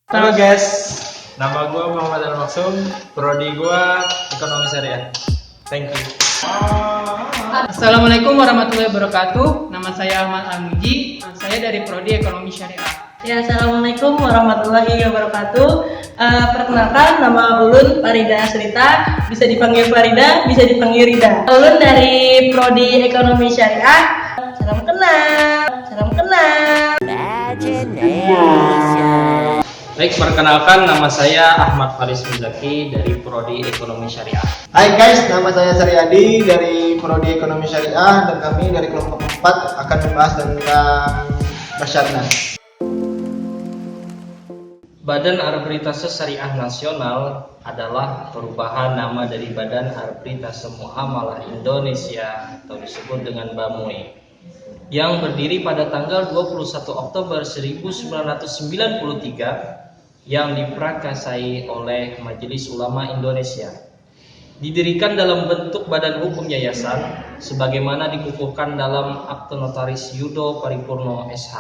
Halo guys, nama gue Muhammad Al-Maksum, prodi gue Ekonomi Syariah. Thank you. Assalamualaikum warahmatullahi wabarakatuh. Nama saya Ahmad Al-Muji. Saya dari prodi Ekonomi Syariah. Ya, assalamualaikum warahmatullahi wabarakatuh. Perkenalkan, nama Ulun Farida Asrita. Bisa dipanggil Farida, bisa dipanggil Rida. Ulun dari prodi Ekonomi Syariah. Salam kenal, salam kenal. Baik, perkenalkan nama saya Ahmad Faris Muzaki dari Prodi Ekonomi Syariah. Hai guys, nama saya Saryadi dari Prodi Ekonomi Syariah dan kami dari kelompok 4 akan membahas tentang Basarnas. Badan Arbitrase Syariah Nasional adalah perubahan nama dari Badan Arbitrase Muamalah Indonesia atau disebut dengan BAMUI yang berdiri pada tanggal 21 Oktober 1993 yang diprakasai oleh Majelis Ulama Indonesia. Didirikan dalam bentuk badan hukum yayasan sebagaimana dikukuhkan dalam Akte Notaris Yudo Paripurno SH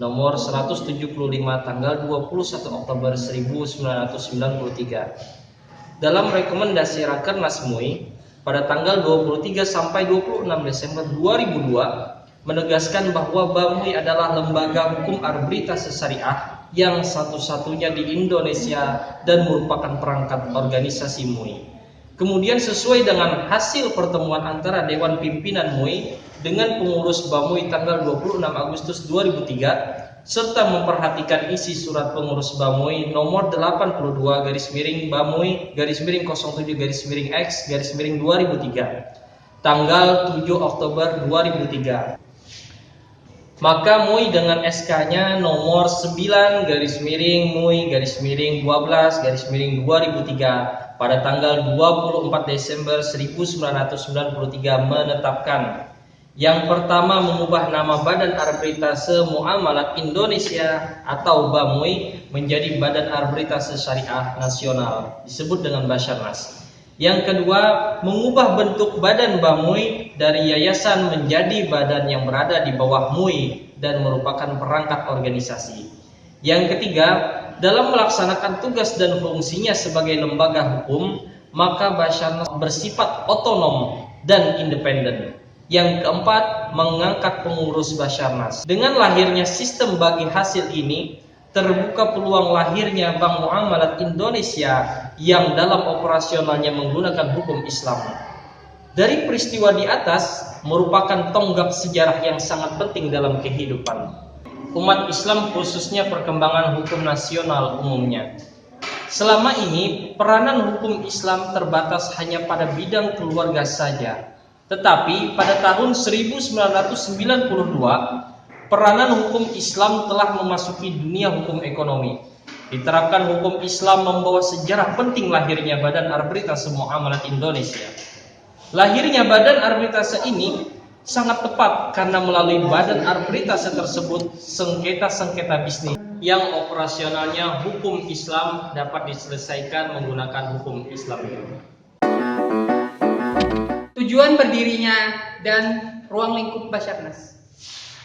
nomor 175 tanggal 21 Oktober 1993. Dalam rekomendasi Rakernas MUI pada tanggal 23 sampai 26 Desember 2002 menegaskan bahwa BAMUI adalah lembaga hukum arbitrase syariah yang satu-satunya di Indonesia dan merupakan perangkat organisasi MUI. Kemudian sesuai dengan hasil pertemuan antara Dewan Pimpinan MUI dengan pengurus BAMUI tanggal 26 Agustus 2003 serta memperhatikan isi surat pengurus BAMUI nomor 82 /07/X/2003 tanggal 7 Oktober 2003. Maka MUI dengan SK-nya nomor 9/MUI/12/2003 pada tanggal 24 Desember 1993 menetapkan yang pertama mengubah nama Badan Arbitrase Muamalat Indonesia atau BAMUI menjadi Badan Arbitrase Syariah Nasional disebut dengan Basarnas. Yang kedua, mengubah bentuk badan BAMUI dari yayasan menjadi badan yang berada di bawah MUI dan merupakan perangkat organisasi. Yang ketiga, dalam melaksanakan tugas dan fungsinya sebagai lembaga hukum, maka Basarnas bersifat otonom dan independen. Yang keempat, mengangkat pengurus Basarnas. Dengan lahirnya sistem bagi hasil ini, terbuka peluang lahirnya Bank Muamalat Indonesia yang dalam operasionalnya menggunakan hukum Islam. Dari peristiwa di atas merupakan tonggak sejarah yang sangat penting dalam kehidupan umat Islam, khususnya perkembangan hukum nasional umumnya. Selama ini peranan hukum Islam terbatas hanya pada bidang keluarga saja. Tetapi pada tahun 1992 peranan hukum Islam telah memasuki dunia hukum ekonomi. Diterapkan hukum Islam membawa sejarah penting lahirnya Badan Arbitrase Muamalat Indonesia. Lahirnya Badan Arbitrase ini sangat tepat karena melalui Badan Arbitrase tersebut sengketa-sengketa bisnis yang operasionalnya hukum Islam dapat diselesaikan menggunakan hukum Islam itu. Tujuan berdirinya dan ruang lingkup Basarnas.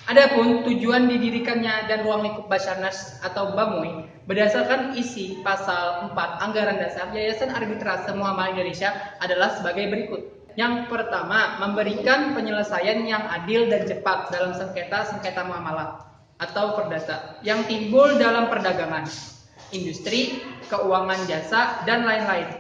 Adapun tujuan didirikannya dan ruang lingkup Basarnas atau BAMUI berdasarkan isi pasal 4 Anggaran Dasar Yayasan Arbitrase Muamalah Indonesia adalah sebagai berikut. Yang pertama, memberikan penyelesaian yang adil dan cepat dalam sengketa-sengketa muamalah atau perdata yang timbul dalam perdagangan, industri, keuangan jasa, dan lain-lain.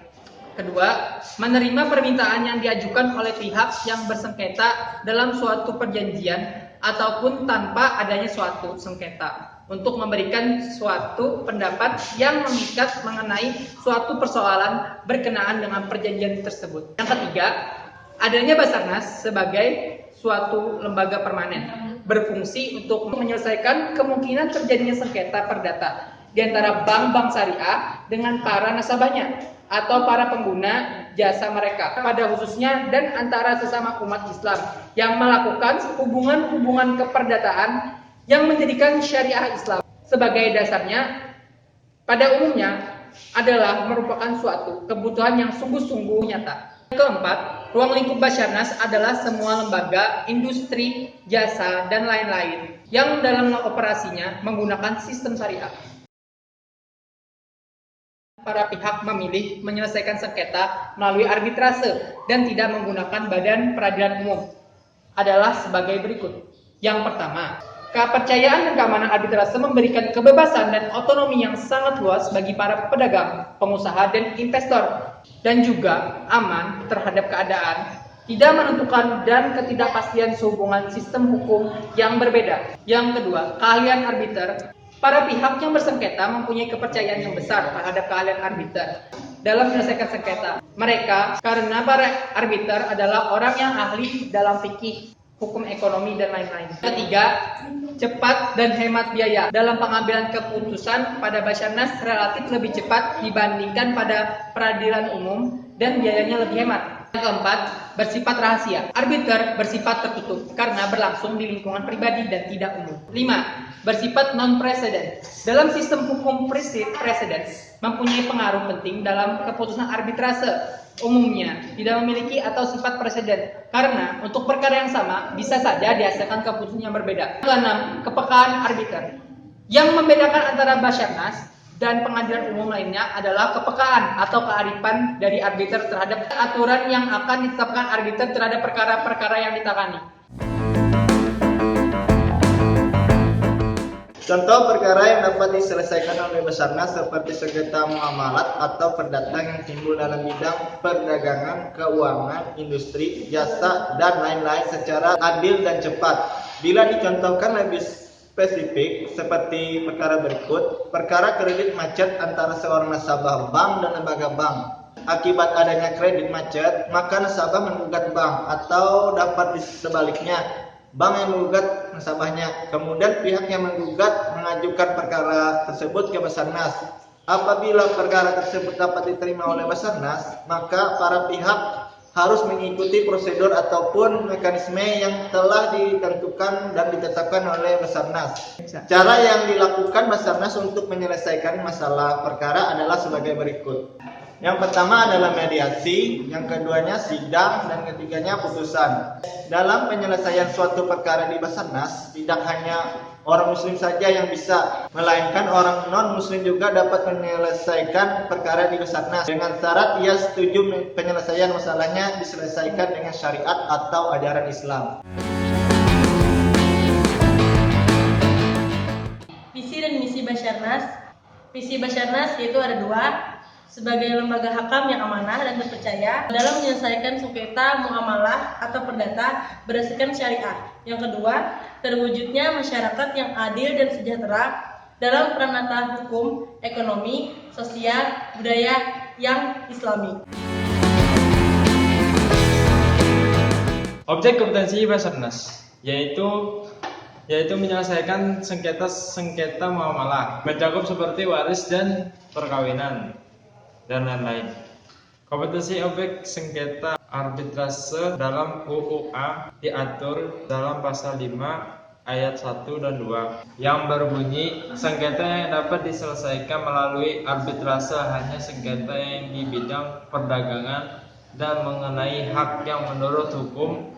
Kedua, menerima permintaan yang diajukan oleh pihak yang bersengketa dalam suatu perjanjian ataupun tanpa adanya suatu sengketa untuk memberikan suatu pendapat yang mengikat mengenai suatu persoalan berkenaan dengan perjanjian tersebut. Yang ketiga, adanya Basarnas sebagai suatu lembaga permanen berfungsi untuk menyelesaikan kemungkinan terjadinya sengketa perdata di antara bank-bank syariah dengan para nasabahnya atau para pengguna jasa mereka pada khususnya dan antara sesama umat Islam yang melakukan hubungan-hubungan keperdataan yang menjadikan syariah Islam sebagai dasarnya pada umumnya adalah merupakan suatu kebutuhan yang sungguh-sungguh nyata. Keempat, ruang lingkup Basarnas adalah semua lembaga, industri, jasa, dan lain-lain yang dalam operasinya menggunakan sistem syariah. para pihak memilih menyelesaikan sengketa melalui arbitrase dan tidak menggunakan badan peradilan umum adalah sebagai berikut. Yang pertama, kepercayaan dan keamanan arbitrase memberikan kebebasan dan otonomi yang sangat luas bagi para pedagang, pengusaha, dan investor, dan juga aman terhadap keadaan tidak menentukan dan ketidakpastian sehubungan sistem hukum yang berbeda. Yang kedua, keahlian arbiter. Para pihak yang bersengketa mempunyai kepercayaan yang besar terhadap keahlian arbiter dalam menyelesaikan sengketa. Mereka, karena para arbiter adalah orang yang ahli dalam fikih, hukum ekonomi, dan lain-lain. Ketiga, cepat dan hemat biaya. Dalam pengambilan keputusan pada Basarnas relatif lebih cepat dibandingkan pada peradilan umum dan biayanya lebih hemat. Yang keempat, bersifat rahasia. Arbiter bersifat tertutup karena berlangsung di lingkungan pribadi dan tidak umum. 5. Bersifat non-presiden. Dalam sistem hukum presiden mempunyai pengaruh penting dalam keputusan arbitrase. Umumnya tidak memiliki atau sifat presiden karena untuk perkara yang sama bisa saja dihasilkan keputusan yang berbeda. Keenam, kepekaan arbiter. Yang membedakan antara Basarnas dan pengadilan umum lainnya adalah kepekaan atau kearifan dari arbiter terhadap aturan yang akan ditetapkan arbiter terhadap perkara-perkara yang ditangani. Contoh perkara yang dapat diselesaikan oleh Basarnas seperti sengketa muamalat atau perdata yang timbul dalam bidang perdagangan, keuangan, industri, jasa, dan lain-lain secara adil dan cepat. Bila dicontohkan lebih spesifik seperti perkara berikut, perkara kredit macet antara seorang nasabah bank dan lembaga bank. Akibat adanya kredit macet, maka nasabah menggugat bank atau dapat sebaliknya, bank yang menggugat nasabahnya. Kemudian pihak yang menggugat mengajukan perkara tersebut ke Basarnas. Apabila perkara tersebut dapat diterima oleh Basarnas, maka para pihak harus mengikuti prosedur ataupun mekanisme yang telah ditentukan dan ditetapkan oleh Basarnas. Cara yang dilakukan Basarnas untuk menyelesaikan masalah perkara adalah sebagai berikut. Yang pertama adalah mediasi, yang keduanya sidang, dan ketiganya putusan. Dalam penyelesaian suatu perkara di Basarnas, tidak hanya orang muslim saja yang bisa, melainkan orang non-muslim juga dapat menyelesaikan perkara di Basarnas dengan syarat ia setuju penyelesaian masalahnya diselesaikan dengan syariat atau ajaran Islam. Visi dan misi Basarnas. Visi Basarnas yaitu ada dua. Sebagai lembaga hakam yang amanah dan terpercaya dalam menyelesaikan sengketa muamalah atau perdata berdasarkan syariah. Yang kedua, terwujudnya masyarakat yang adil dan sejahtera dalam peranata hukum, ekonomi, sosial, budaya yang islami. Objek kompetensi Basarnas yaitu menyelesaikan sengketa muamalah, mencakup seperti waris dan perkawinan dan lain-lain. Kompetensi objek sengketa arbitrase dalam UUA diatur dalam pasal 5 ayat 1 dan 2 yang berbunyi sengketa yang dapat diselesaikan melalui arbitrase hanya sengketa yang di bidang perdagangan dan mengenai hak yang menurut hukum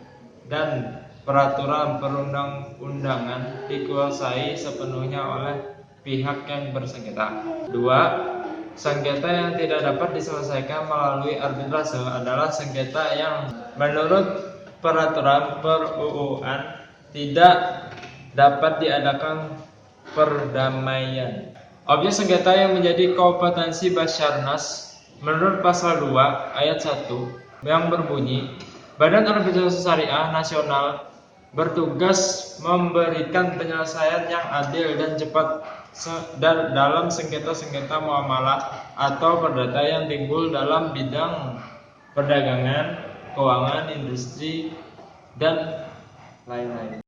dan peraturan perundang-undangan dikuasai sepenuhnya oleh pihak yang bersengketa. 2. Sengketa yang tidak dapat diselesaikan melalui arbitrase adalah sengketa yang menurut peraturan per-UUan tidak dapat diadakan perdamaian. Objek sengketa yang menjadi kompetensi Basarnas menurut pasal 2 ayat 1 yang berbunyi Badan Arbitrase Syariah Nasional bertugas memberikan penyelesaian yang adil dan cepat dalam sengketa-sengketa muamalah atau perdata yang timbul dalam bidang perdagangan, keuangan, industri, dan lain-lain.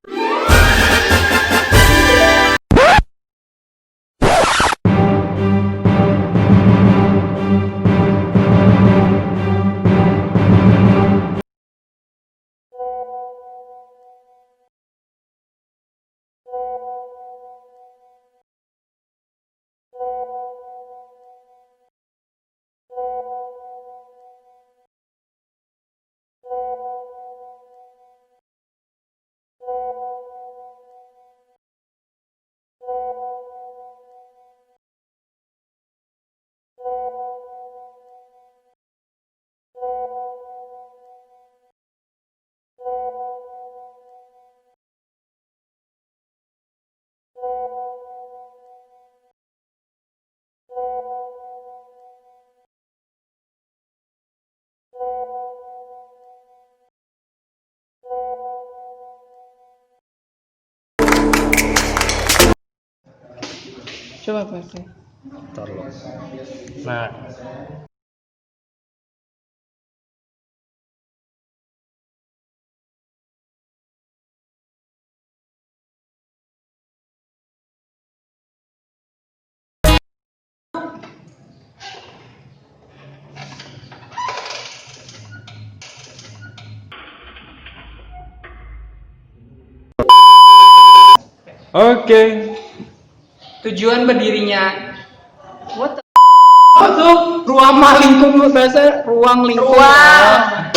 Coba pakai. Tolong. Nah, oke. Tujuan berdirinya what the tuh ruang lingkup bahasa ruang lingkup.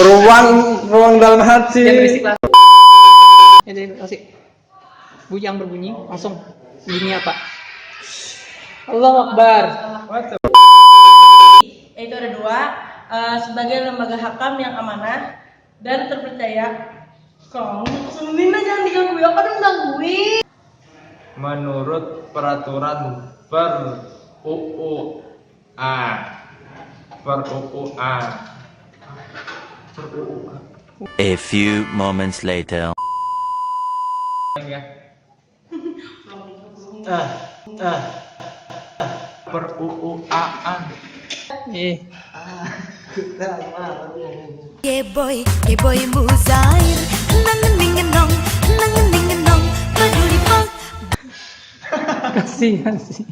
Ruang dalam hati. Jangan berisik lah. Jadi kasih yang berbunyi langsung bunyi apa? Allahu Akbar. Yaitu ada dua, sebagai lembaga hakam yang amanah dan terpercaya. Kong, Nina jangan diganggu, aku dong gangguin. Menurut peraturan per UUA per UUA A few moments later. ya. Per UUA-an. Boy Muzair nang peduli pop Kasihan sih.